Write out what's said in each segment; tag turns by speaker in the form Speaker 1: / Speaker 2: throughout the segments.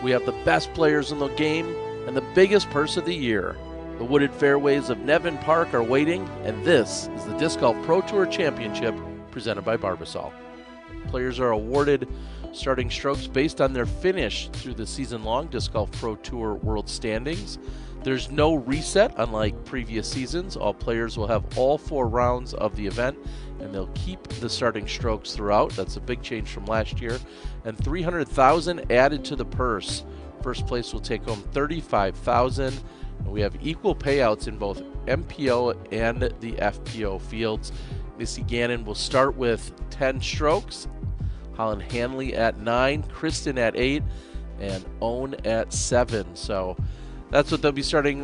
Speaker 1: We have the best players in the game and the biggest purse of the year. The wooded fairways of Nevin Park are waiting, and this is the Disc Golf Pro Tour Championship presented by Barbasol. Players are awarded starting strokes based on their finish through the season-long Disc Golf Pro Tour World Standings. There's no reset, unlike previous seasons. All players will have all 4 rounds of the event, and they'll keep the starting strokes throughout. That's a big change from last year. And $300,000 added to the purse. First place will take home $35,000. And we have equal payouts in both MPO and the FPO fields. Missy Gannon will start with 10 strokes. Holland Hanley at 9, Kristen at 8, and Owen at 7. So that's what they'll be starting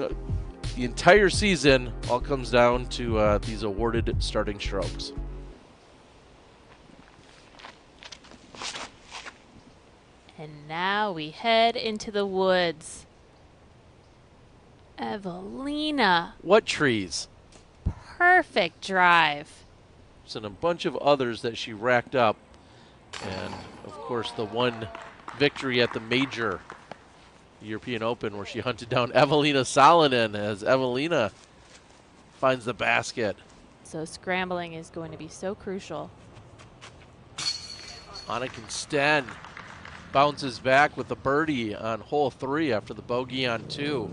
Speaker 1: the entire season. All comes down to these awarded starting strokes.
Speaker 2: And now we head into the woods. Evelina.
Speaker 1: What trees?
Speaker 2: Perfect drive.
Speaker 1: And a bunch of others that she racked up. And, of course, the one victory at the major European Open where she hunted down Evelina Salonen as Evelina finds the basket.
Speaker 2: So scrambling is going to be so crucial.
Speaker 1: Anniken Sten bounces back with the birdie on hole 3 after the bogey on 2.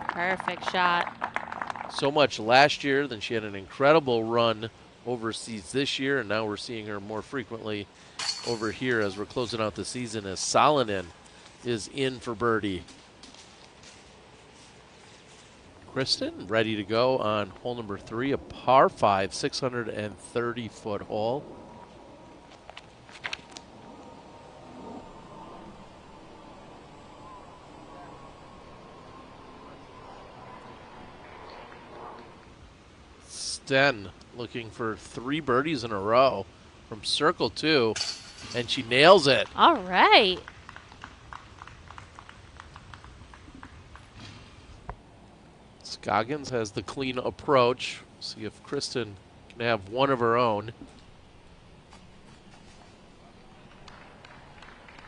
Speaker 2: Perfect shot.
Speaker 1: So much last year, then she had an incredible run overseas this year, and now we're seeing her more frequently over here as we're closing out the season as Salonen is in for birdie. Kristen ready to go on hole number 3, a par 5, 630-foot hole. Sten looking for 3 birdies in a row from circle 2, and she nails it.
Speaker 2: All right.
Speaker 1: Scoggins has the clean approach. See if Kristen can have one of her own.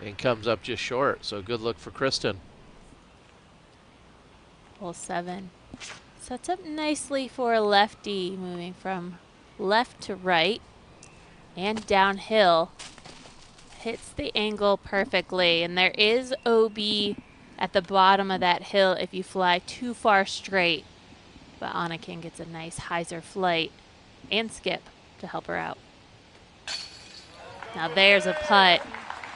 Speaker 1: And comes up just short, so good look for Kristen.
Speaker 2: Hole 7. Sets up nicely for a lefty, moving from left to right and downhill. Hits the angle perfectly, and there is OB at the bottom of that hill if you fly too far straight. But Anniken gets a nice hyzer flight and skip to help her out. Now there's a putt.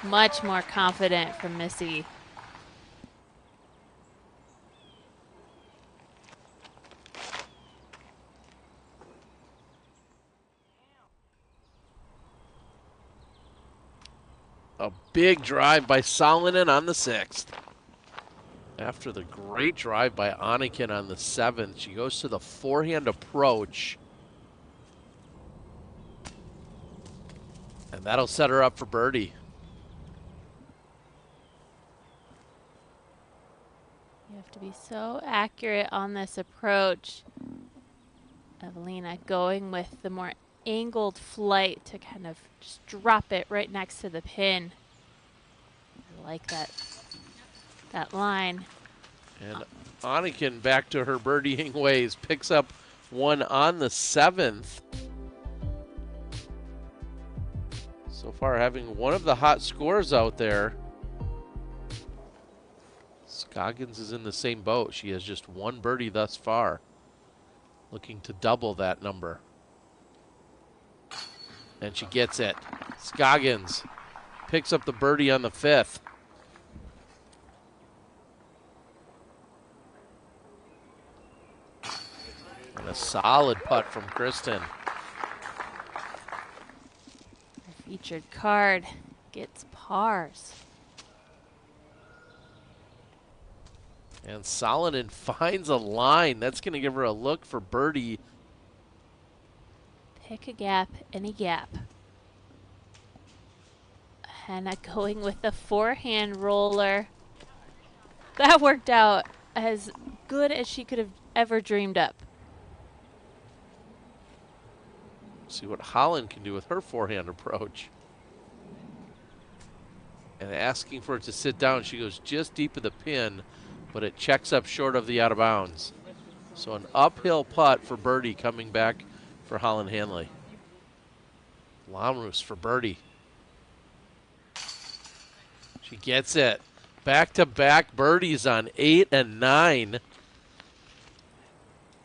Speaker 2: Much more confident from Missy.
Speaker 1: A big drive by Salonen on the 6th. After the great drive by Anniken on the 7th, she goes to the forehand approach. And that'll set her up for birdie.
Speaker 2: You have to be so accurate on this approach. Evelina going with the more angled flight to kind of just drop it right next to the pin. I like that line.
Speaker 1: And Anniken back to her birdieing ways, picks up one on the 7th. So far having one of the hot scores out there. Scoggins is in the same boat. She has just one birdie thus far. Looking to double that number. And she gets it. Scoggins picks up the birdie on the 5th. And a solid putt from Kristen.
Speaker 2: The featured card gets pars.
Speaker 1: And Salonen finds a line. That's going to give her a look for birdie.
Speaker 2: Pick a gap, any gap. Hannah going with the forehand roller. That worked out as good as she could have ever dreamed up.
Speaker 1: See what Holland can do with her forehand approach. And asking for it to sit down, she goes just deep of the pin, but it checks up short of the out of bounds. So an uphill putt for birdie coming back for Holland Hanley. Lamrus for birdie. She gets it. Back-to-back birdies on 8 and 9.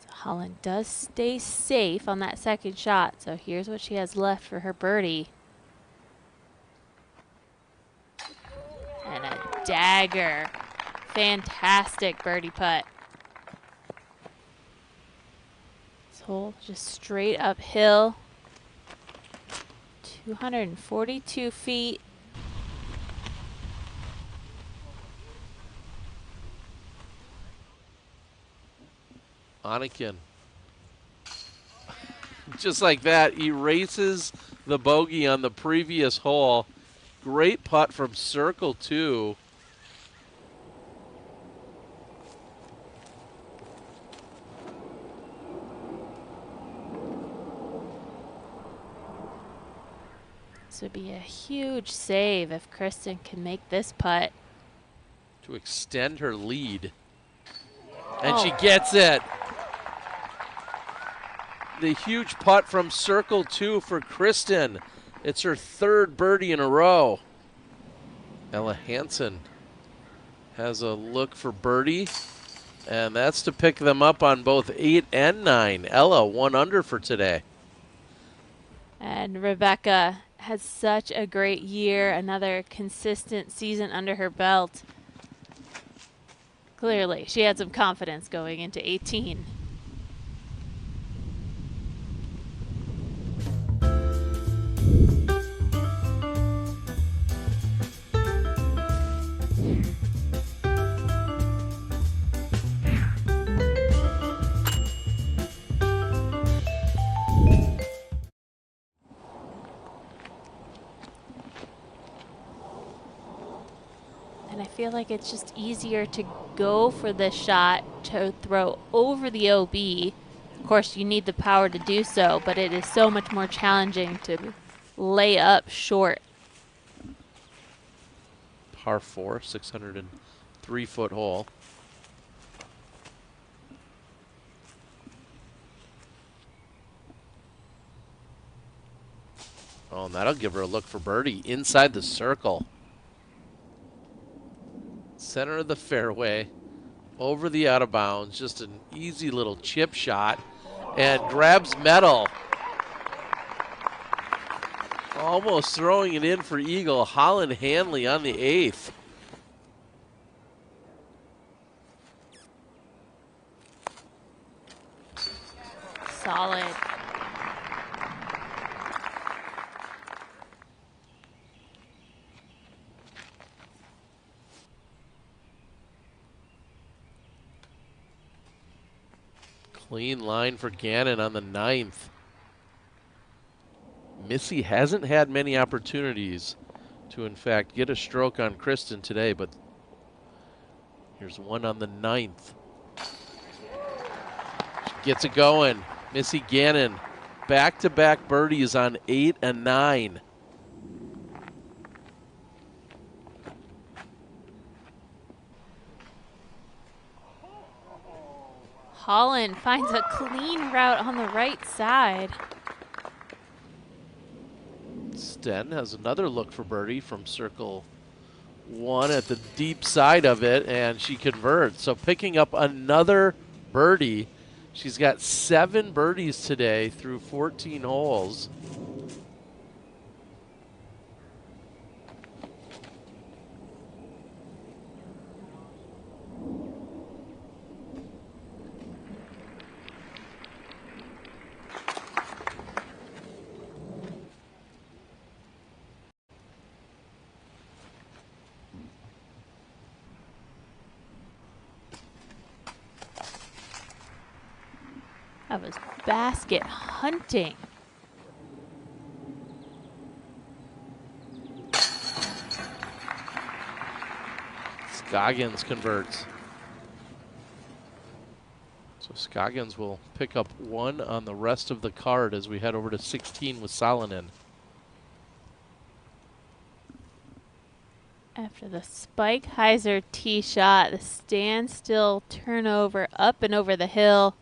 Speaker 2: So Holland does stay safe on that second shot. So here's what she has left for her birdie. And a dagger. Fantastic birdie putt. This hole just straight uphill. 242 feet.
Speaker 1: Anakin. Just like that, erases the bogey on the previous hole. Great putt from circle 2.
Speaker 2: This would be a huge save if Kristen can make this putt.
Speaker 1: To extend her lead. And she gets it. The huge putt from circle 2 for Kristen. It's her 3rd birdie in a row. Ella Hansen has a look for birdie, and that's to pick them up on both 8 and 9. Ella 1 under for today.
Speaker 2: And Rebecca has such a great year, another consistent season under her belt. Clearly, she had some confidence going into 18. And I feel like it's just easier to go for this shot to throw over the OB. Of course, you need the power to do so, but it is so much more challenging to lay up short.
Speaker 1: Par 4, 603-foot hole. Oh, and that'll give her a look for birdie inside the circle. Center of the fairway, over the out of bounds, just an easy little chip shot, and grabs metal. Almost throwing it in for eagle. Holland Hanley on the 8th.
Speaker 2: Solid.
Speaker 1: Clean line for Gannon on the 9th. Missy hasn't had many opportunities to, in fact, get a stroke on Kristen today, but here's one on the 9th. She gets it going. Missy Gannon, back-to-back birdies on 8 and 9.
Speaker 2: Holland finds a clean route on the right side.
Speaker 1: Sten has another look for birdie from circle 1 at the deep side of it, and she converts. So picking up another birdie. She's got 7 birdies today through 14 holes.
Speaker 2: That was basket hunting.
Speaker 1: Scoggins converts. So Scoggins will pick up 1 on the rest of the card as we head over to 16 with Salonen.
Speaker 2: After the Spike Heiser tee shot, the standstill turnover up and over the hill.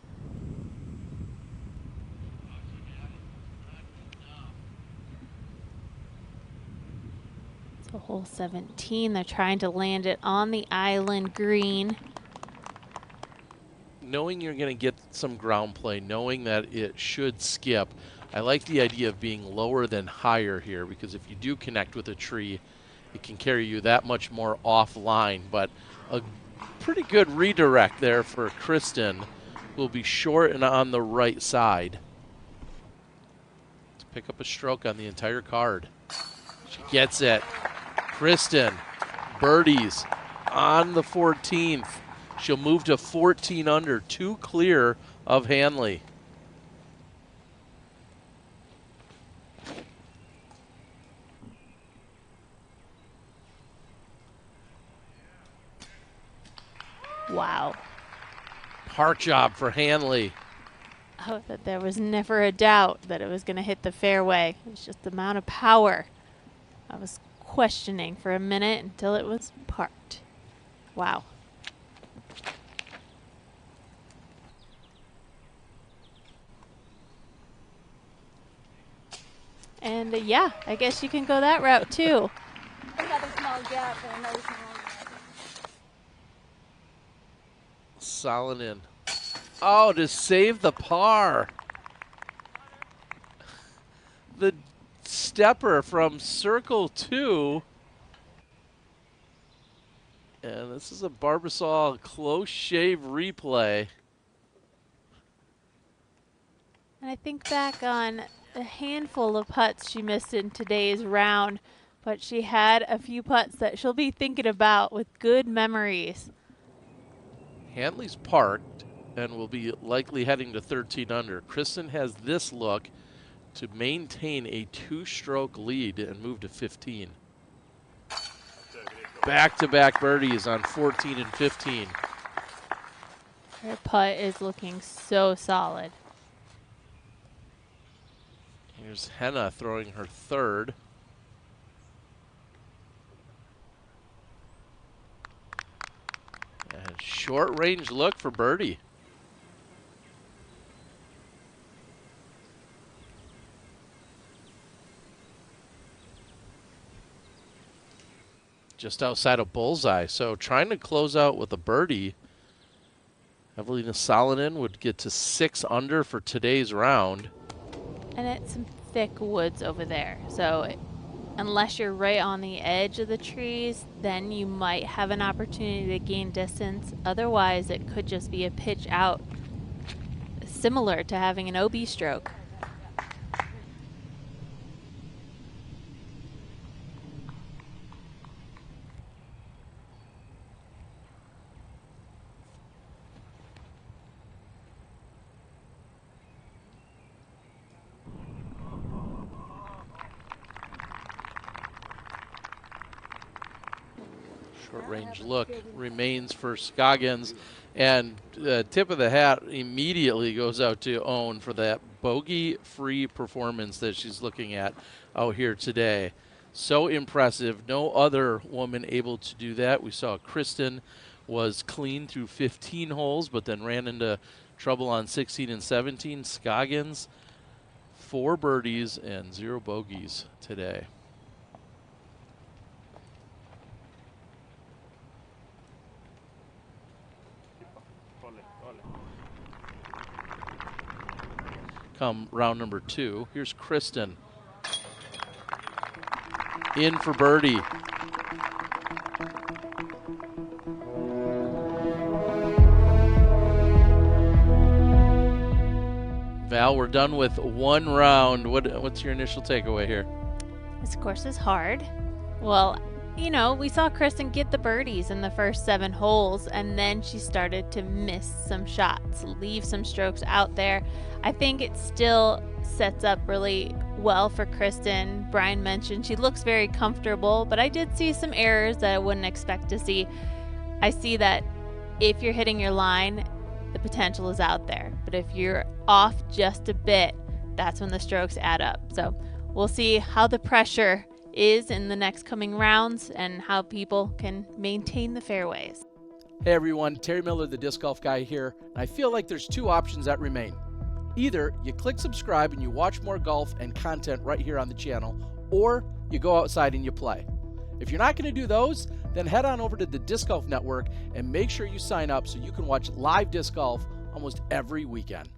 Speaker 2: So hole 17, they're trying to land it on the island green.
Speaker 1: Knowing you're going to get some ground play, knowing that it should skip, I like the idea of being lower than higher here, because if you do connect with a tree, it can carry you that much more offline. But a pretty good redirect there for Kristen. Will be short and on the right side to pick up a stroke on the entire card. She gets it. Kristen birdies on the 14th. She'll move to 14 under, 2 clear of Hanley.
Speaker 2: Wow.
Speaker 1: Park job for Hanley.
Speaker 2: Oh, that there was never a doubt that it was going to hit the fairway. It was just the amount of power. I was questioning for a minute until it was parked. Wow. And yeah, I guess you can go that route too.
Speaker 3: Another small gap and another small gap.
Speaker 1: Salonen. Oh, to save the par. The stepper from circle 2. And this is a Barbasol close shave replay.
Speaker 2: And I think back on a handful of putts she missed in today's round, but she had a few putts that she'll be thinking about with good memories.
Speaker 1: Hanley's parked and will be likely heading to 13 under. Kristen has this look to maintain a 2-stroke lead and move to 15. Back-to-back birdies on 14 and 15.
Speaker 2: Her putt is looking so solid.
Speaker 1: Here's Henna throwing her 3rd. And short range look for birdie. Just outside of bullseye. So trying to close out with a birdie. Evelina Salonen would get to 6 under for today's round.
Speaker 2: And it's some thick woods over there. So unless you're right on the edge of the trees, then you might have an opportunity to gain distance. Otherwise, it could just be a pitch out, similar to having an OB stroke.
Speaker 1: Short range look remains for Scoggins, and tip of the hat immediately goes out to Owen for that bogey-free performance that she's looking at out here today. So impressive. No other woman able to do that. We saw Kristen was clean through 15 holes, but then ran into trouble on 16 and 17. Scoggins, 4 birdies and 0 bogeys today. Come round number 2. Here's Kristen. In for birdie. Val, we're done with 1 round. What's your initial takeaway here?
Speaker 2: This course is hard. Well, you know, we saw Kristen get the birdies in the first 7 holes, and then she started to miss some shots, leave some strokes out there. I think it still sets up really well for Kristen. Brian mentioned she looks very comfortable, but I did see some errors that I wouldn't expect to see. I see that if you're hitting your line, the potential is out there. But if you're off just a bit, that's when the strokes add up. So we'll see how the pressure is in the next coming rounds and how people can maintain the fairways.
Speaker 4: Hey everyone, Terry Miller, the Disc Golf Guy here, and I feel like there's two options that remain. Either you click subscribe and you watch more golf and content right here on the channel, or you go outside and you play. If you're not going to do those, then head on over to the Disc Golf Network and make sure you sign up so you can watch live disc golf almost every weekend.